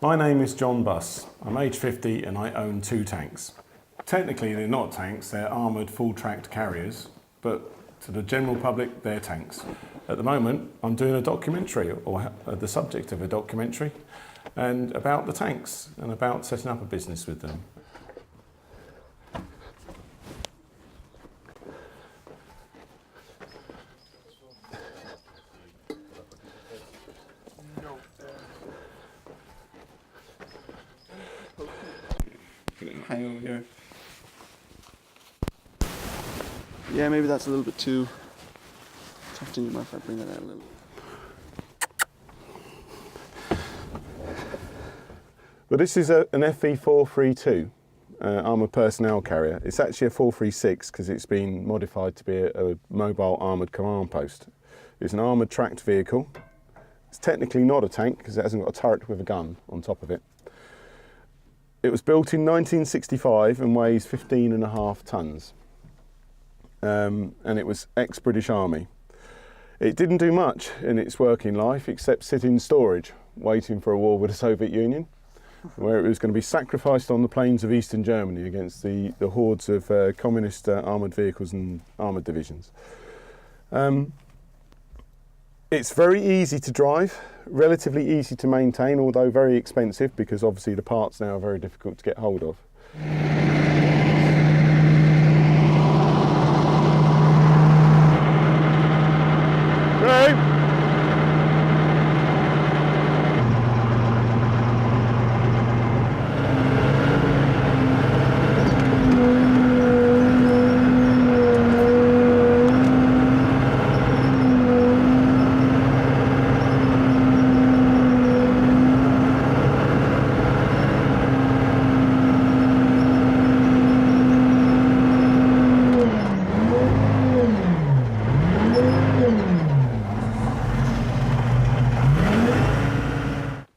My name is John Buss. I'm age 50 and I own 2 tanks. Technically they're not tanks, they're armoured full-tracked carriers, but to the general public they're tanks. At the moment I'm doing a documentary, or the subject of a documentary, and about the tanks and about setting up a business with them. Hang over here. Yeah, maybe that's a little bit too tough. You might if I bring that out a little. Well, this is an FV432 armoured personnel carrier. It's actually a 436 because it's been modified to be a mobile armoured command post. It's an armoured tracked vehicle. It's technically not a tank because it hasn't got a turret with a gun on top of it. It was built in 1965 and weighs 15.5 tonnes. And it was ex-British Army. It didn't do much in its working life except sit in storage, waiting for a war with the Soviet Union, where it was going to be sacrificed on the plains of Eastern Germany against the hordes of communist armoured vehicles and armoured divisions. It's very easy to drive, relatively easy to maintain, although very expensive because obviously the parts now are very difficult to get hold of. Right.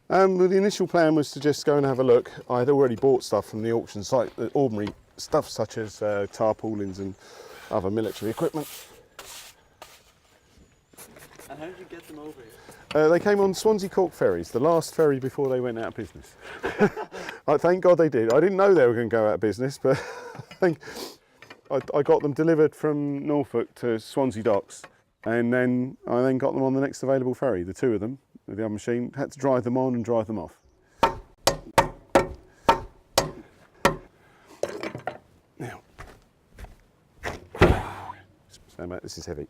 Well, the initial plan was to just go and have a look. I had already bought stuff from the auction site, the ordinary stuff such as tarpaulins and other military equipment. And how did you get them over here? They came on Swansea Cork ferries, the last ferry before they went out of business. Thank God they did. I didn't know they were going to go out of business, but I think I got them delivered from Norfolk to Swansea docks, and then I got them on the next available ferry, the 2 of them. With the other machine, had to drive them on and drive them off. Now, stand back, this is heavy.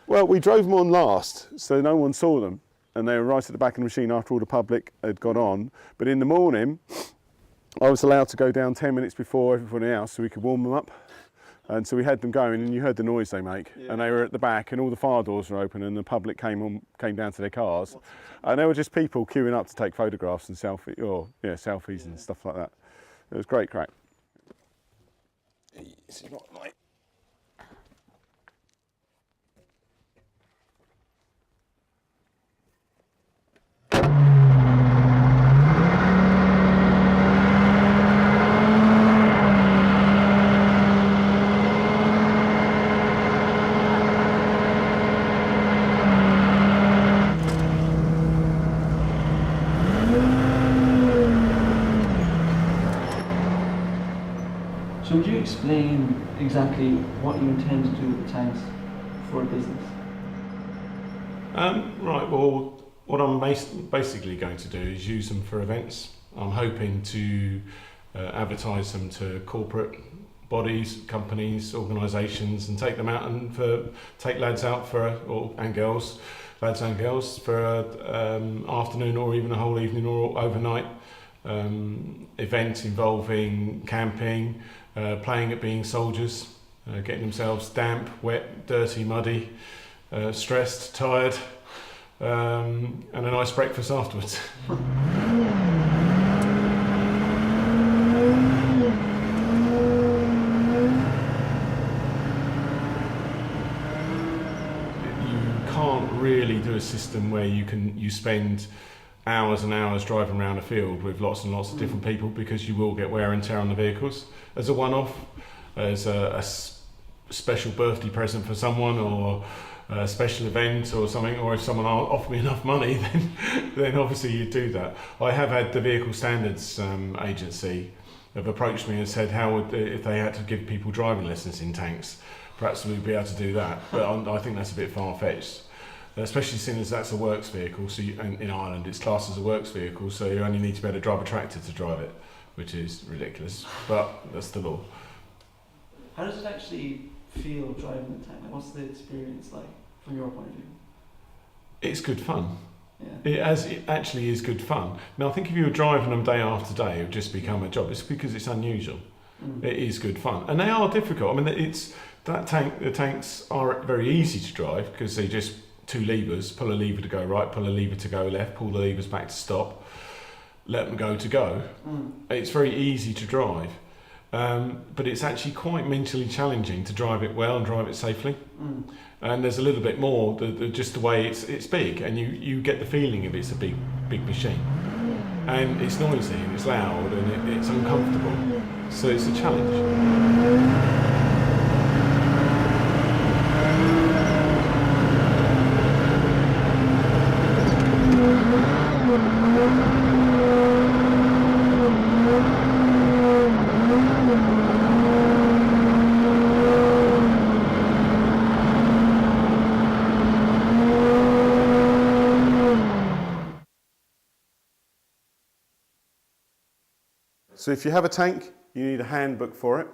Well, we drove them on last, so no one saw them, and they were right at the back of the machine after all the public had got on. But in the morning, I was allowed to go down 10 minutes before everybody else so we could warm them up. And so we had them going, and you heard the noise they make, yeah. And they were at the back, and all the fire doors were open, and the public came down to their cars, and there were just people queuing up to take photographs and selfies and stuff like that. It was great crack. This is not like. So would you explain exactly what you intend to do with the tanks for a business? Right, well, what I'm basically going to do is use them for events. I'm hoping to advertise them to corporate bodies, companies, organisations, and take them out and take lads out and girls for an afternoon or even a whole evening or overnight event involving camping, playing at being soldiers, getting themselves damp, wet, dirty, muddy, stressed, tired, and a nice breakfast afterwards. You can't really do a system where you spend hours and hours driving around a field with lots and lots of different people, because you will get wear and tear on the vehicles. As a one-off, as a special birthday present for someone, or a special event or something, or if someone offered me enough money, then obviously you'd do that. I have had the Vehicle Standards Agency have approached me and said how would, if they had to give people driving lessons in tanks, perhaps we'd be able to do that. But I think that's a bit far-fetched, especially seeing as that's a works vehicle. So in Ireland it's classed as a works vehicle, so you only need to be able to drive a tractor to drive it, which is ridiculous, but that's the law. How does it actually feel driving the tank? Like, what's the experience like from your point of view? It's good fun. Yeah. It actually is good fun. Now I think if you were driving them day after day, it would just become a job. It's because it's unusual. It is good fun, and they are difficult. I mean, the tanks are very easy to drive because they just 2 levers, pull a lever to go right, pull a lever to go left, pull the levers back to stop, let them go to go. It's very easy to drive, but it's actually quite mentally challenging to drive it well and drive it safely. And there's a little bit more, just the way it's big, and you get the feeling of it's a big machine, and it's noisy and it's loud and it's uncomfortable, so it's a challenge. So if you have a tank, you need a handbook for it.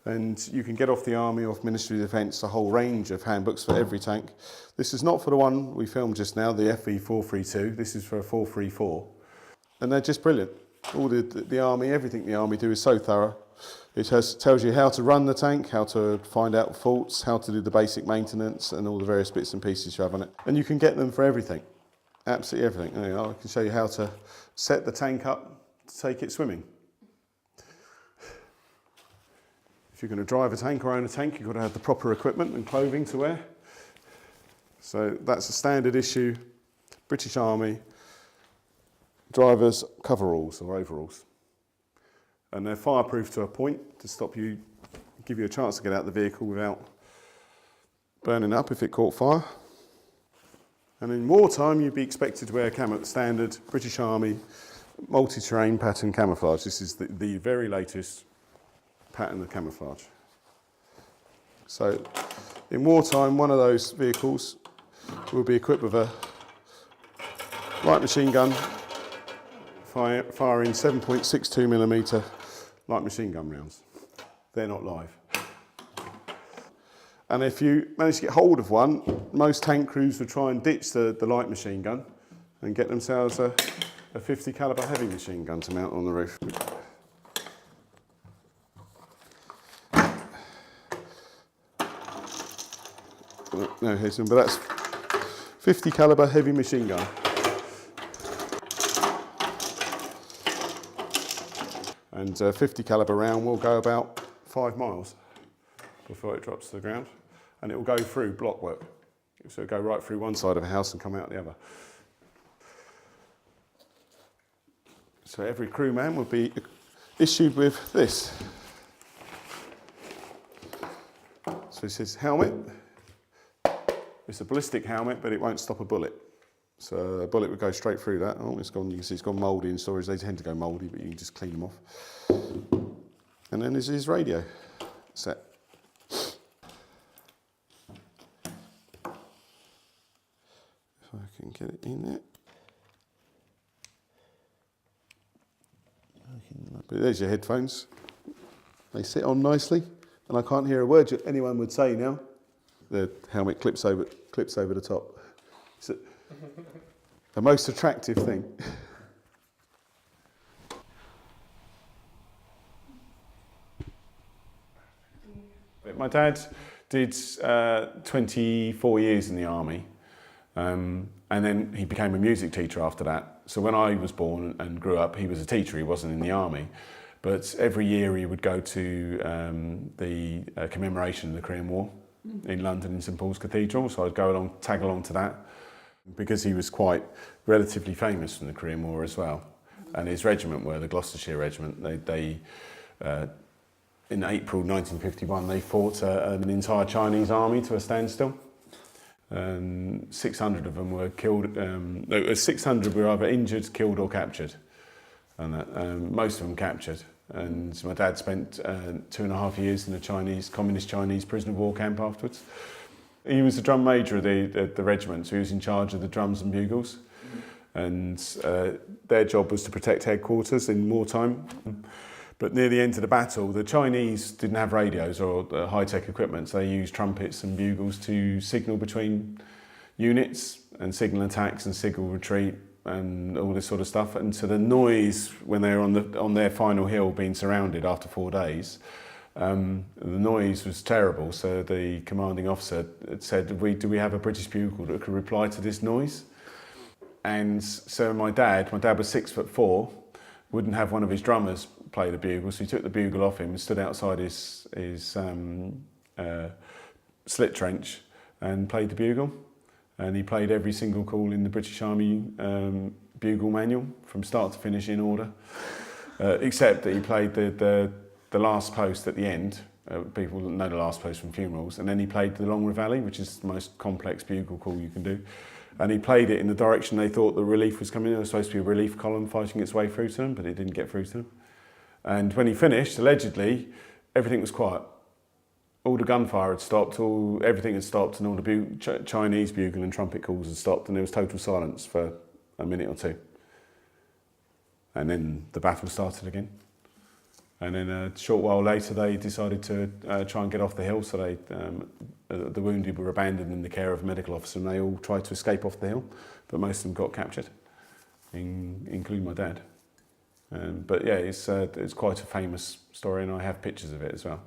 And you can get off the Army, off Ministry of Defence, a whole range of handbooks for every tank. This is not for the one we filmed just now, the FV432. This is for a 434. And they're just brilliant. All the Army, everything the Army do is so thorough. It tells you how to run the tank, how to find out faults, how to do the basic maintenance, and all the various bits and pieces you have on it. And you can get them for everything, absolutely everything. You know, I can show you how to set the tank up to take it swimming. If you're going to drive a tank or own a tank, you've got to have the proper equipment and clothing to wear. So that's a standard issue British Army drivers' coveralls or overalls. And they're fireproof to a point to stop you, give you a chance to get out of the vehicle without burning up if it caught fire. And in wartime, you'd be expected to wear standard British Army multi-terrain pattern camouflage. This is the very latest pattern of camouflage. So in wartime, one of those vehicles will be equipped with a light machine gun firing 7.62mm light machine gun rounds. They're not live. And if you manage to get hold of one, most tank crews would try and ditch the light machine gun and get themselves a 50 caliber heavy machine gun to mount on the roof. No, here's one, but that's 50 caliber heavy machine gun. And 50 caliber round will go about 5 miles before it drops to the ground, and it will go through block work. So it'll go right through one side of a house and come out the other. So every crewman will be issued with this. So it says helmet. It's a ballistic helmet, but it won't stop a bullet. So a bullet would go straight through that. Oh, it's gone. You can see it's gone mouldy in storage. They tend to go mouldy, but you can just clean them off. And then there's his radio set. If I can get it in there. But there's your headphones. They sit on nicely, and I can't hear a word anyone would say now. The helmet clips over the top. It's the most attractive thing. My dad did 24 years in the army, and then he became a music teacher after that. So when I was born and grew up, he was a teacher, he wasn't in the army. But every year he would go to the commemoration of the Korean War in London in St Paul's Cathedral, so I'd go along, tag along to that, because he was quite relatively famous from the Korean War as well. And his regiment were the Gloucestershire Regiment. They in April 1951, they fought an entire Chinese army to a standstill. 600 of them were killed. 600 were either injured, killed, or captured, and most of them captured. And my dad spent 2.5 years in a communist Chinese prisoner of war camp afterwards. He was the drum major of the regiment, so he was in charge of the drums and bugles. And their job was to protect headquarters in wartime. But near the end of the battle, the Chinese didn't have radios or high-tech equipment, so they used trumpets and bugles to signal between units and signal attacks and signal retreat and all this sort of stuff. And so the noise when they were on their final hill being surrounded after 4 days, the noise was terrible. So the commanding officer had said, do we have a British bugle that could reply to this noise? And so my dad was 6'4", wouldn't have one of his drummers play the bugle, so he took the bugle off him and stood outside his slit trench and played the bugle. And he played every single call in the British Army bugle manual from start to finish in order, except that he played the last post at the end. People know the last post from funerals, and then he played the long reveille, which is the most complex bugle call you can do. And he played it in the direction they thought the relief was coming in. There was supposed to be a relief column fighting its way through to them, but it didn't get through to them. And when he finished, allegedly, everything was quiet. All the gunfire had stopped, everything had stopped, and all the Chinese bugle and trumpet calls had stopped, and there was total silence for a minute or two. And then the battle started again. And then a short while later, they decided to try and get off the hill, so the wounded were abandoned in the care of a medical officer, and they all tried to escape off the hill, but most of them got captured, including my dad. But yeah, it's quite a famous story, and I have pictures of it as well.